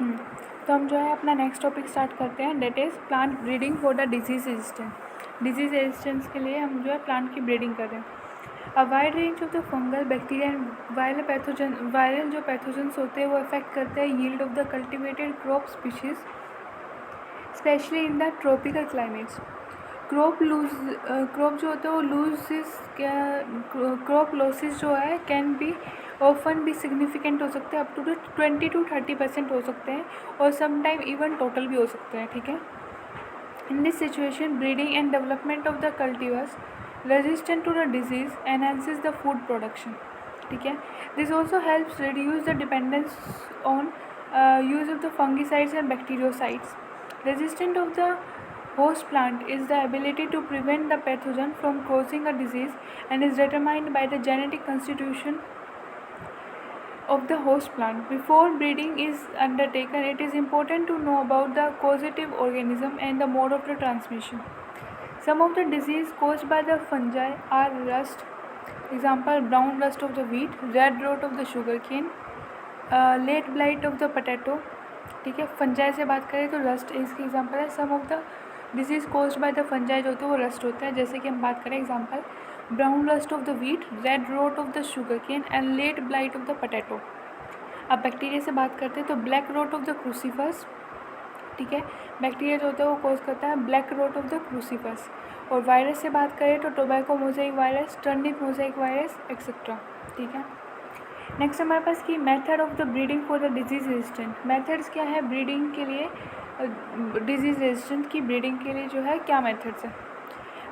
हम्म, तो हम जो है अपना नेक्स्ट टॉपिक स्टार्ट करते हैं, that is plant breeding for the disease resistance. Disease resistance के लिए हम जो है प्लांट की ब्रीडिंग कर रहे हैं। A wide range of the fungal, bacteria and viral जो पैथोजेंस होते हैं वो अफेक्ट करते हैं yield of the cultivated crop species, specially in the tropical climates. Crop जो होता है वो क्रॉप लॉसेस जो है कैन बी ऑफन भी सिग्निफिकेंट हो सकते हैं, अप टू 20-30% हो सकते हैं, और समटाइम इवन टोटल भी हो सकते हैं। ठीक है, in this situation breeding and development of the cultivars resistant to the disease enhances the food production. ठीक है, this also helps reduce the dependence on use of the fungicides and bacteriocides. Resistance of the host plant is the ability to prevent the pathogen from causing a disease and is determined by the genetic constitution of the host plant. Before breeding is undertaken, it is important to know about the causative organism and the mode of the transmission. Some of the diseases caused by the fungi are rust, example brown rust of the wheat, red rot of the sugarcane, late blight of the potato. ठीक है, fungi से बात करें तो rust इसकी example है। Some of the diseases caused by the fungi जो होते हैं वो रस्ट होता है। जैसे कि हम बात करें example brown rust of the wheat, red rot of the sugar cane and late blight of the potato. अब बैक्टीरिया से बात करते हैं तो black rot of the crucifers. ठीक है, बैक्टीरिया जो होता है वो कोज करता है ब्लैक रोट ऑफ द क्रूसीफस। और वायरस से बात करें तो tobacco mosaic virus, turnip mosaic virus etcetera. ठीक है, नेक्स्ट हमारे पास की method of the breeding for the disease resistant. Methods क्या है ब्रीडिंग के लिए, डिजीज़ रेजिस्टेंट की ब्रीडिंग के लिए जो है क्या मेथड्स है।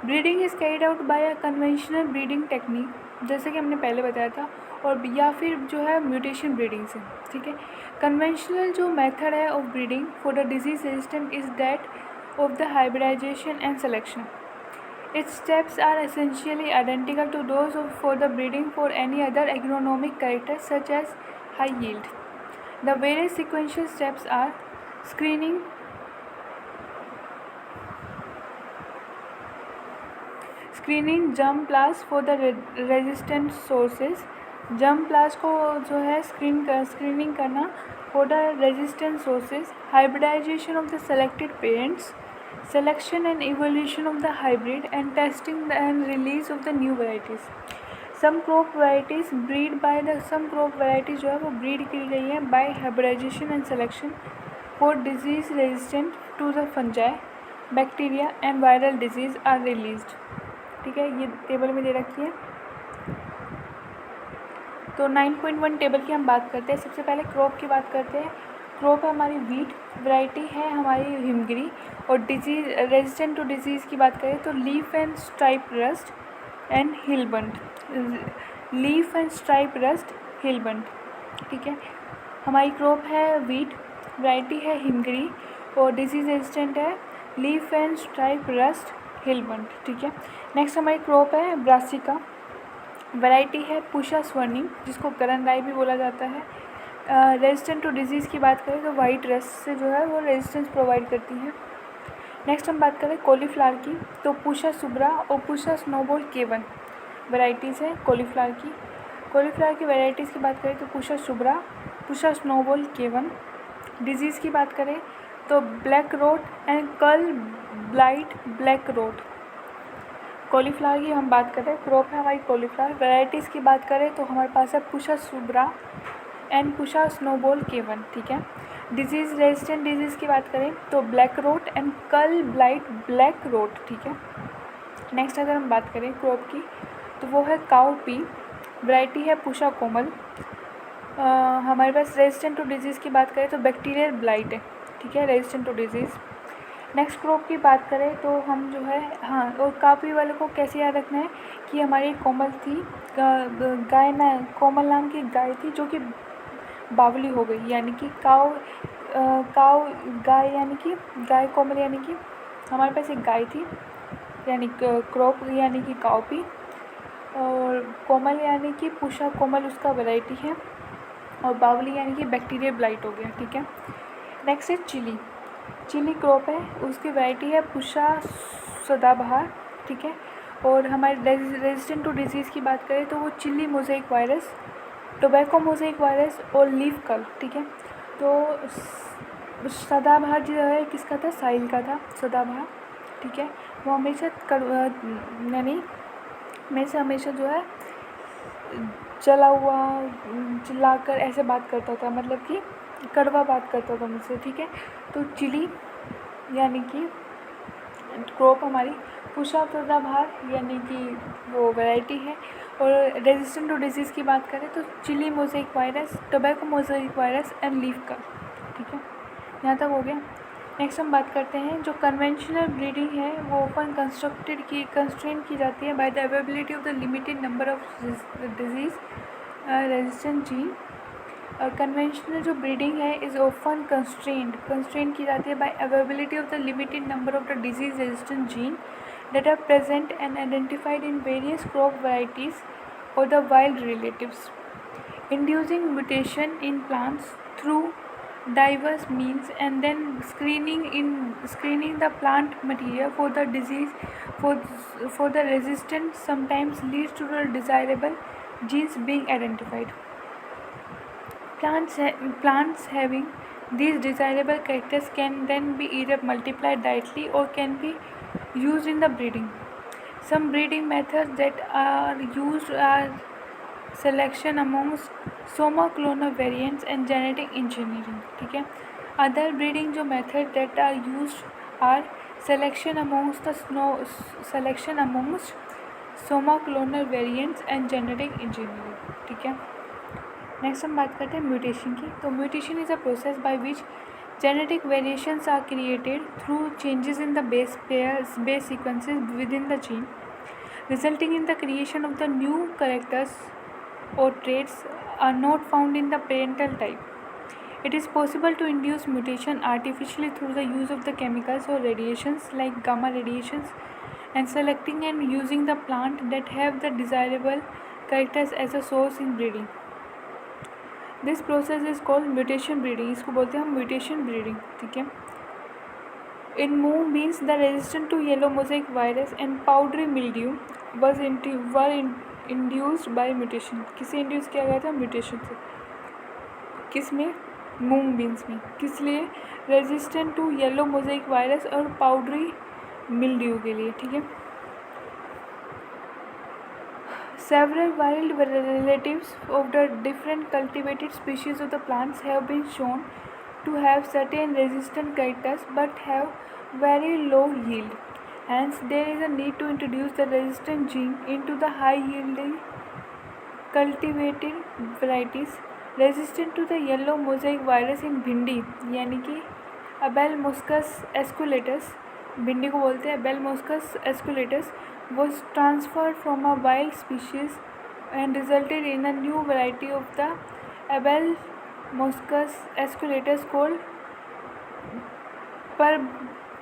Breeding is carried out by a conventional breeding technique, जैसे कि हमने पहले बताया था, और या फिर जो है म्यूटेशन ब्रीडिंग से। ठीक है, कन्वेंशनल जो मेथड है of breeding for the disease resistant is that of the hybridization and selection. Its steps are essentially identical to those for the breeding for any other agronomic character such as high yield. The various sequential steps are screening, germplasm for the resistant sources. germplasm को जो है screening करना for the resistant sources, hybridization of the selected parents, selection and evolution of the hybrid, and testing and release of the new varieties. some crop varieties जो है वो breed की गई है by hybridization and selection for disease resistant to the fungi, bacteria and viral disease are released. ठीक है, ये table में दे रखी है। तो 9.1 टेबल की हम बात करते हैं। सबसे पहले क्रॉप की बात करते हैं। क्रॉप है हमारी वीट, वैरायटी है हमारी हिमगिरी, और डिजीज रेजिस्टेंट टू डिजीज़ की बात करें तो leaf and stripe rust and hill bunt. Leaf and stripe rust hill bunt. ठीक है, हमारी क्रॉप है वीट, वैरायटी है हिमगिरी, और डिजीज रेजिस्टेंट है leaf and stripe rust hill bunt. ठीक है, नेक्स्ट हमारी क्रॉप है ब्रासिका, वैरायटी है पूषा स्वर्णिम, जिसको करण राई भी बोला जाता है। रेजिस्टेंट टू डिजीज़ की बात करें तो वाइट रस्ट से जो है वो रेजिस्टेंस प्रोवाइड करती है। नेक्स्ट हम बात करें कॉलीफ्लावर की, तो पूषा सुब्रा और पूषा स्नोबॉल K1 वैरायटीज़ है कॉलीफ्लावर की। कॉलीफ्लावर की वैरायटीज़ की बात करें तो पूषा सुब्रा, पूषा स्नोबॉल K1। डिजीज़ की बात करें तो black wrote and curl blight black rot. Cauliflower की हम बात करें, क्रॉप है हमारी कॉलीफ्लावर, वैरायटीज़ की बात करें तो हमारे पास है Pusa Shubhra and Pusa snowball K1। ठीक है, डिजीज़ रेजिस्टेंट डिजीज़ की बात करें तो black wrote and curl blight black rot. ठीक है, नेक्स्ट अगर हम बात करें क्रॉप की तो वो है काउ पी, वैरायटी है पूषा कोमल। हमारे पास रेजिस्टेंट टू डिजीज़ की बात करें तो बैक्टीरियल ब्लाइट है। ठीक है, resistant to disease. Next crop की बात करें तो हम जो है और कापी वाले को कैसे याद रखना है कि हमारी कोमल थी, गाय ना कोमल नाम की गाय थी जो कि बावली हो गई, यानी कि काव गाय, यानी कि गाय कोमल, यानी कि हमारे पास एक गाय थी यानी क्रॉप यानी कि काउपी, और कोमल यानी कि पूषा कोमल उसका वैरायटी है, और बावली यानी कि बैक्टीरिया ब्लाइट हो गया। ठीक है, नेक्स्ट है चिली क्रॉप है, उसकी वैरायटी है पूषा सदाबहार। ठीक है, और हमारे रेजिस्टेंट टू डिजीज़ की बात करें तो वो chilli mosaic virus, tobacco mosaic virus और लीफ कर्ल। ठीक है, तो सदाबहार जो है किसका था, साहिल का था सदाबहार, ठीक है। वो हमेशा यानी हमेशा जो है चला हुआ चिल्लाकर ऐसे बात करता था, मतलब कि कड़वा बात करता था मुझसे, ठीक है। तो चिली यानी कि क्रॉप हमारी, पुष्पा सदाबहार यानी कि वो वैरायटी है। और रेजिस्टेंट टू डिजीज़ की बात करें तो chilli mosaic virus, tobacco mosaic virus and leaf का, ठीक है। यहाँ तक हो गया। नेक्स्ट हम बात करते हैं जो कन्वेंशनल ब्रीडिंग है वो ओपन कंस्ट्रेंट की जाती है by the availability of the limited number of disease resistant gene. और कन्वेंशनल जो ब्रीडिंग है इज़ ओपन कंस्ट्रेंट की जाती है by availability of the limited number of the disease resistant gene that are present and identified in various crop varieties or the wild relatives, inducing mutation in plants through diverse means, and then screening the plant material for the disease for the resistance sometimes leads to the desirable genes being identified. Plants having these desirable characters can then be either multiplied directly or can be used in the breeding. Some breeding methods that are used are selection amongst somoclonal variants and genetic engineering, ठीक है। Other breeding जो method that are used are selection amongst somoclonal variants and genetic engineering, ठीक है। Next हम बात करते हैं mutation की। तो mutation is a process by which genetic variations are created through changes in the base sequences within the gene, resulting in the creation of the new characters or traits are not found in the parental type. It is possible to induce mutation artificially through the use of the chemicals or radiations like gamma radiations and selecting and using the plant that have the desirable characters as a source in breeding. This process is called mutation breeding, इसको बोलते हैं हम mutation breeding, ठीक है। In mung beans the resistant to yellow mosaic virus and powdery mildew were induced by mutation. किसे induce किया गया था, म्यूटेशन से। किस में, मूंग बीन्स में। किस लिए, resistant to yellow mosaic virus और पाउडरी मिल्ड्यू के लिए, ठीक है। Several wild relatives of the different cultivated species of the plants have been shown to have certain resistant characters but have very low yield. Hence, there is a need to introduce the resistant gene into the high-yielding cultivated varieties resistant to the yellow mosaic virus in भिंडी यानी कि Abelmoschus esculatus, भिंडी को बोलते हैं Abelmoschus esculatus, was transferred from a wild species and resulted in a new variety of the Abelmoschus esculatus called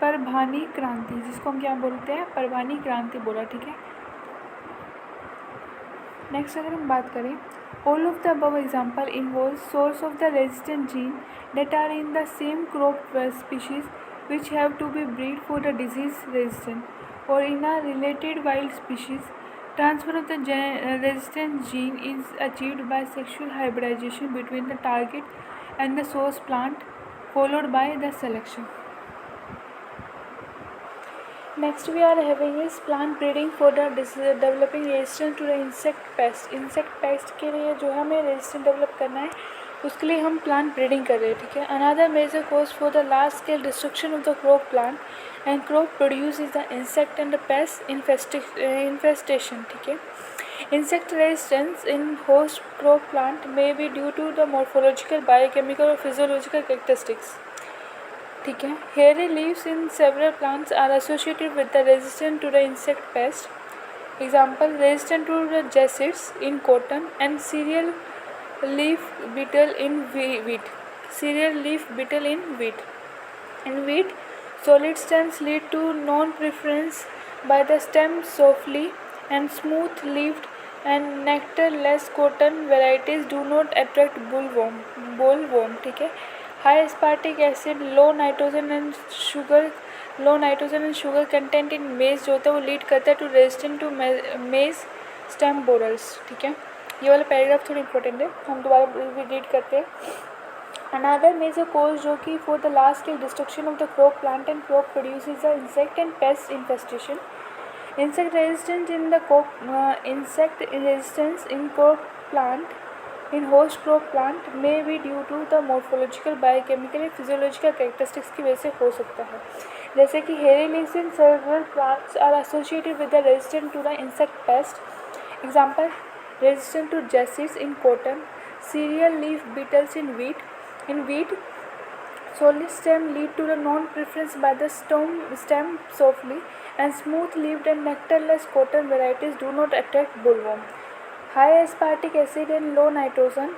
Parbhani क्रांति, जिसको हम क्या बोलते हैं, परभानी क्रांति बोला, ठीक है। नेक्स्ट अगर हम बात करें, all of the above example involves source of the resistant gene that are in the same crop species which have to be bred for the disease resistant or in a related wild species. Transfer of the resistant gene is achieved by sexual hybridization between the target and the source plant followed by the selection. Next we are having is plant breeding for the developing resistance to the insect pest. Insect pest के लिए जो हमें resistance develop करना है उसके लिए हम plant breeding कर रहे हैं, ठीक है। Another major cause for the large scale destruction of the crop plant and crop produce is the insect and the pest infestation, ठीक है। Insect resistance in host crop plant may be due to the morphological, biochemical or physiological characteristics, ठीक है। Hairy leaves in several plants are associated with the resistant to the insect pest. Example, resistant to the jassids in cotton and cereal leaf beetle in wheat. Cereal leaf beetle in wheat. In wheat, solid stems lead to non-preference by the stem softly and smooth-leaved and nectar-less cotton varieties do not attract bollworm, ठीक है। High aspartic acid, low nitrogen and sugar content in maize जो होता है वो lead करता है to resistant to maize stem borers, ठीक है। ये वाला पैराग्राफ थोड़ा इंपॉर्टेंट है, हम दोबारा रीड करते हैं। Another major cause जो कि for the large scale destruction of the crop plant and crop produce is the insect and pest infestation. Insect resistance in crop plant in host crop plant may be due to the morphological, biochemical and physiological characteristics की वजह से हो सकता है, जैसे कि hairy leaves in several plants are associated with the resistant to the insect pest. Example, resistant to jassids in cotton, cereal leaf beetles in wheat. In wheat, solid stem lead to the non-preference by the stem softly, and smooth-leaved and nectarless cotton varieties do not attract bollworm. High aspartic acid and low nitrogen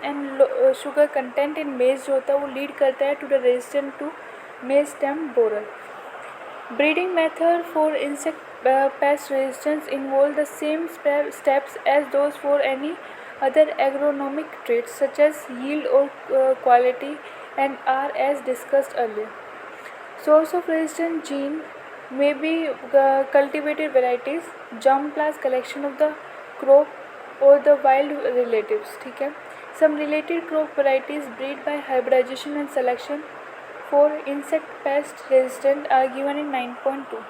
and sugar content in maize जो होता है वो lead करता है to the resistant to maize stem borer. Breeding method for insect pest resistance involve the same steps as those for any other agronomic traits such as yield or quality and are as discussed earlier. Source of resistant gene may be cultivated varieties, germplasm collection of the crop or the wild relatives. ठीक है. Some related crop varieties bred by hybridization and selection for insect pest resistant are given in 9.2.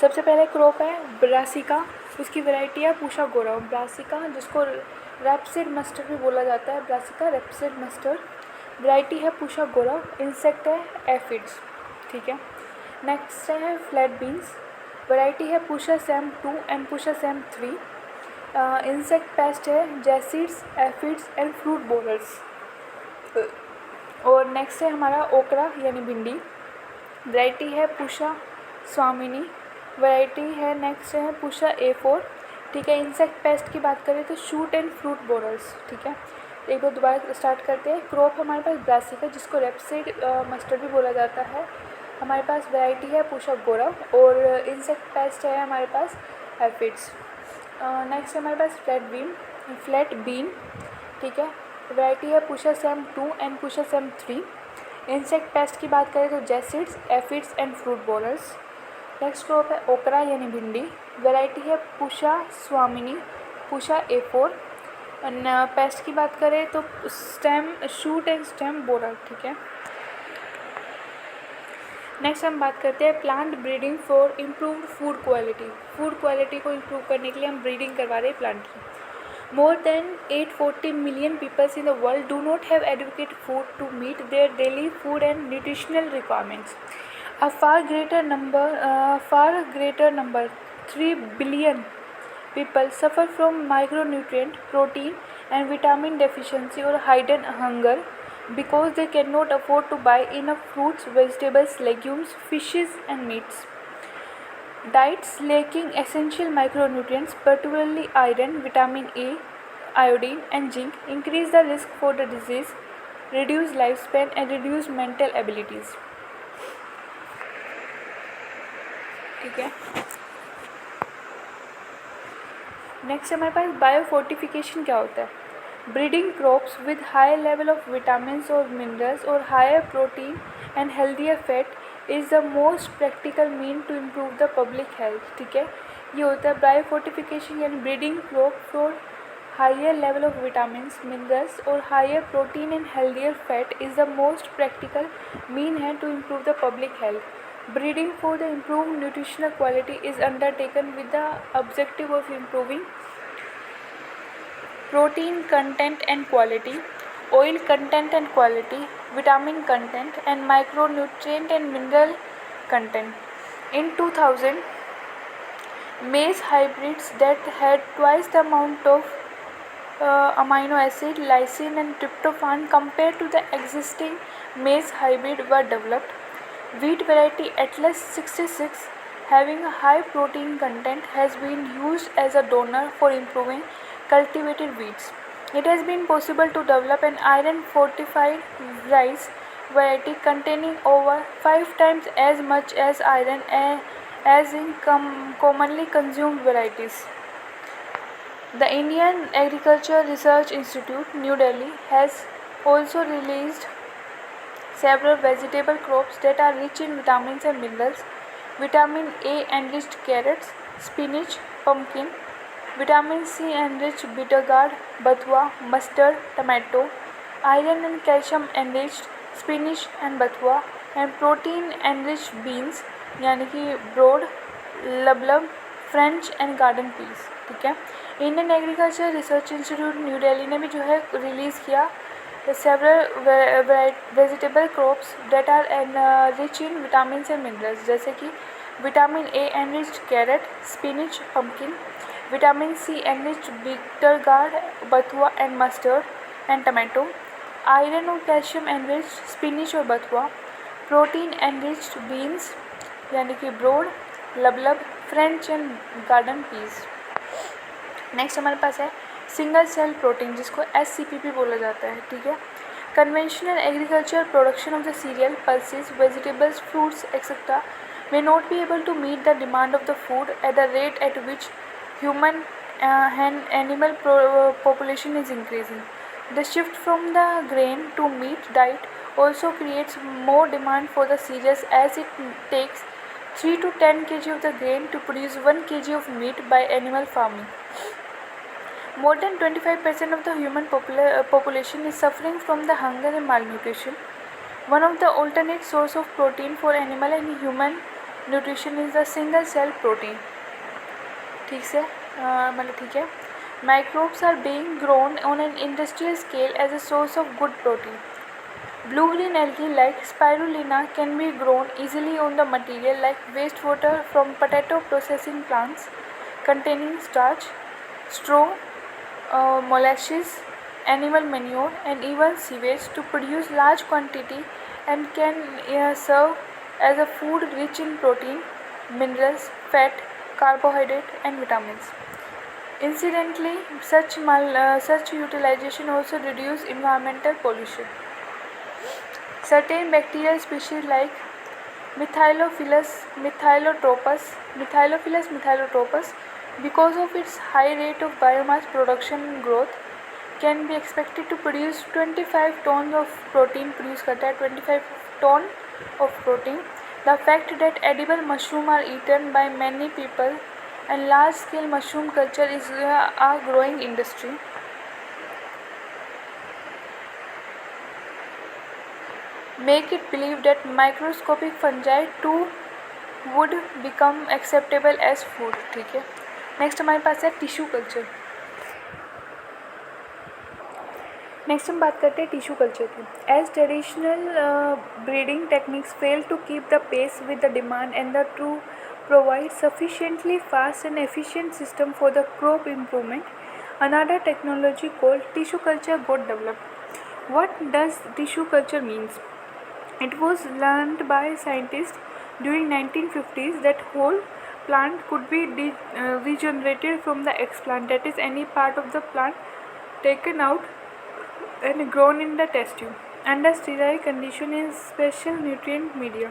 सबसे पहले crop है brassica, उसकी variety है पूषा गोरा. Brassica जिसको रैप्सिड mustard भी बोला जाता है, ब्रासिका रैप्सिड मस्टर्ड, वैरायटी है पूषा गोरा. इंसेक्ट है एफिड्स. ठीक है. नेक्स्ट है फ्लैट बीन्स, वैरायटी है Pusa Sem 2 and Pusa Sem 3. Insect pest है jassids, aphids and fruit borers. और नेक्स्ट है हमारा ओकरा यानी भिंडी, वैरायटी है पूषा स्वामिनी, वैरायटी है नेक्स्ट है पूषा A4. ठीक है. इंसेक्ट पेस्ट की बात करें तो शूट एंड फ्रूट बोरर्स. ठीक है. एक बार दोबारा स्टार्ट करते हैं. क्रॉप हमारे पास ब्रासिका जिसको रेपसीड मस्टर्ड भी बोला जाता है, हमारे पास वैरायटी है पूषा गोरा. और इंसेक्ट पेस्ट है हमारे पास एफिड्स. नेक्स्ट है हमारे पास फ्लैट बीन. ठीक है. वैरायटी है Pusa Sem 2 and Pusa Sem 3. Insect pest की बात करें तो jassids, aphids and fruit borers. Next crop है ओकरा यानी भिंडी, वैरायटी है पूषा स्वामिनी, पूषा A4. पेस्ट की बात करें तो शूट एंड स्टेम बोरर. ठीक है. नेक्स्ट हम बात करते हैं plant breeding for improved food quality. Food quality को इम्प्रूव करने के लिए हम ब्रीडिंग करवा रहे हैं प्लांट की. More than 840 million people in the world do not have adequate food to meet their daily food and nutritional requirements. A far greater number, 3 billion people suffer from micronutrient, protein, and vitamin deficiency or hidden hunger because they cannot afford to buy enough fruits, vegetables, legumes, fishes, and meats. Diets lacking essential micronutrients, particularly iron, vitamin A, iodine, and zinc, increase the risk for the disease, reduce lifespan, and reduce mental abilities. ठीक है. Next हमारे पास biofortification क्या होता है. Breeding crops with high level of vitamins और minerals और higher protein and healthier fat is the most practical mean to improve the public health. ठीक है. ये होता है बायोफोर्टिफिकेशन यानी breeding crop for higher level of vitamins, minerals और higher protein and healthier fat is the most practical mean है to improve the public health. Breeding for the improved nutritional quality is undertaken with the objective of improving protein content and quality, oil content and quality, vitamin content, and micronutrient and mineral content. In 2000, maize hybrids that had twice the amount of amino acid, lysine, and tryptophan compared to the existing maize hybrid were developed. Wheat variety Atlas 66 having a high protein content has been used as a donor for improving cultivated wheats. It has been possible to develop an iron fortified rice variety containing over 5 times as much as iron as in commonly consumed varieties. The Indian Agriculture Research Institute, New Delhi, has also released several vegetable crops that are rich in vitamins and minerals. Vitamin A enriched carrots, spinach, pumpkin, vitamin C enriched bitter gourd, bathua, mustard, tomato, iron and calcium enriched spinach and bathua, and protein enriched beans यानी कि broad, लबलब, French and garden peas. ठीक है, Indian agriculture research institute new Delhi ने भी जो है release किया several vegetable crops that are rich in vitamins and minerals, जैसे कि vitamin A enriched carrot, spinach, pumpkin, vitamin C enriched bitter gourd, bathua and mustard and tomato, iron और calcium enriched spinach और बथुआ, प्रोटीन enriched beans यानी कि broad, लबलब, French and garden peas. Next हमारे पास है सिंगल सेल प्रोटीन, जिसको SCPP बोला जाता है। ठीक है, conventional agriculture production of the cereal, pulses, vegetables, fruits etcetera may not be able to meet the demand of the food at the rate at which human and animal population is increasing. The shift from the grain to meat diet also creates more demand for the cereals, as it takes 3 to 10 kg of the grain to produce 1 kg of meat by animal farming. More than 25% of the human population is suffering from the hunger and malnutrition. One of the alternate source of protein for animal and human nutrition is the single cell protein. ठीक से मतलब ठीक है, microbes are being grown on an industrial scale as a source of good protein. Blue-green algae like spirulina can be grown easily on the material like wastewater from potato processing plants containing starch, straw, molasses, animal manure, and even sewage to produce large quantity, and can serve as a food rich in protein, minerals, fat, carbohydrate, and vitamins. Incidentally, such utilization also reduce environmental pollution. Certain bacterial species like Methylophilus methylotropus, because of its high rate of biomass production and growth, can be expected to produce 25 tons of protein, produce करता है 25 ton of protein. The fact that edible mushroom are eaten by many people and large scale mushroom culture is a growing industry. Make it believe that microscopic fungi too would become acceptable as food. ठीक है, next हमारे पास है tissue culture. Next हम बात करते हैं tissue culture की। As traditional breeding techniques fail to keep the pace with the demand and the to provide sufficiently fast and efficient system for the crop improvement, another technology called tissue culture got developed. What does tissue culture means? It was learned by scientists during 1950s that whole plant could be regenerated from the explant, that is any part of the plant taken out and grown in the test tube under sterile condition in special nutrient media.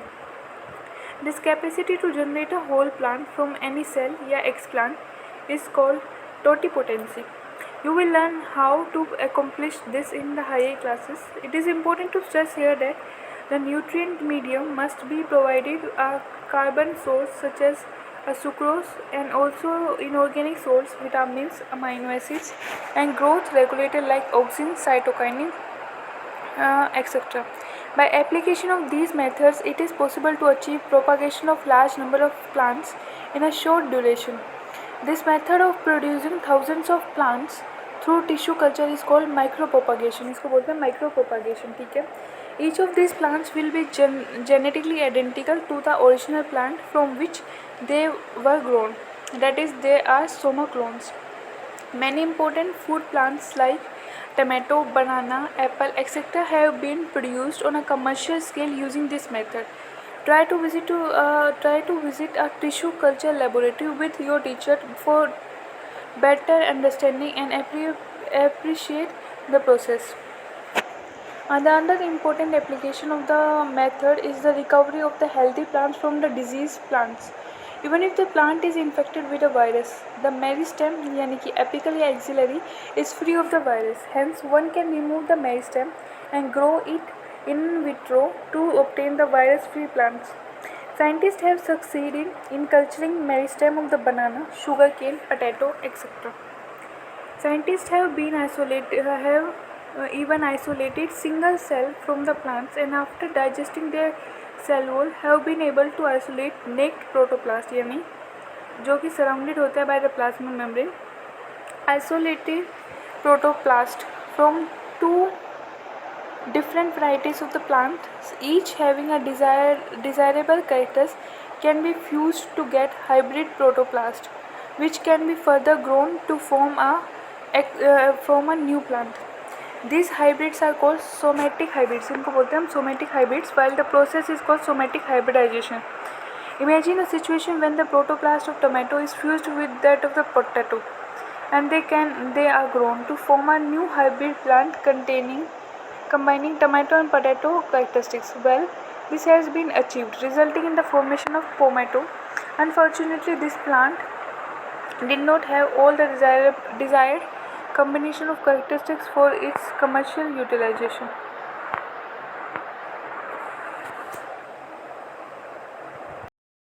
This capacity to generate a whole plant from any cell या explant is called totipotency. You will learn how to accomplish this in the higher classes. It is important to stress here that the nutrient medium must be provided a carbon source such as a sucrose, and also inorganic salts, vitamins, amino acids, and growth regulator like auxin, cytokinin, etc. By application of these methods, it is possible to achieve propagation of large number of plants in a short duration. This method of producing thousands of plants through tissue culture is called micropropagation. इसको बोलते हैं micropropagation. ठीक है, each of these plants will be genetically identical to the original plant from which they were grown, that is they are soma clones. Many important food plants like tomato, banana, apple, etc. have been produced on a commercial scale using this method. Try to visit a tissue culture laboratory with your teacher for better understanding and appreciate the process. Another important application of the method is the recovery of the healthy plants from the diseased plants. Even if the plant is infected with a virus, the meristem यानी कि apical या axillary is free of the virus. Hence, one can remove the meristem and grow it in vitro to obtain the virus-free plants. Scientists have succeeded in culturing meristem of the banana, sugarcane, potato, etc. Scientists have been even isolated single cell from the plants, and after digesting their cell wall have been able to isolate naked protoplast, यानी जो कि surrounded होता है by the plasma membrane, isolated protoplast from two different varieties of the plant, each having a desirable characters, can be fused to get hybrid protoplast, which can be further grown to form a new plant. These hybrids are called somatic hybrids. इनको बोलते हैं हम somatic hybrids, while the process is called somatic hybridization. Imagine a situation when the protoplast of tomato is fused with that of the potato, and they are grown to form a new hybrid plant combining tomato and potato characteristics. Well, this has been achieved, resulting in the formation of pomato. Unfortunately, this plant did not have all the desired combination of characteristics for its commercial utilization.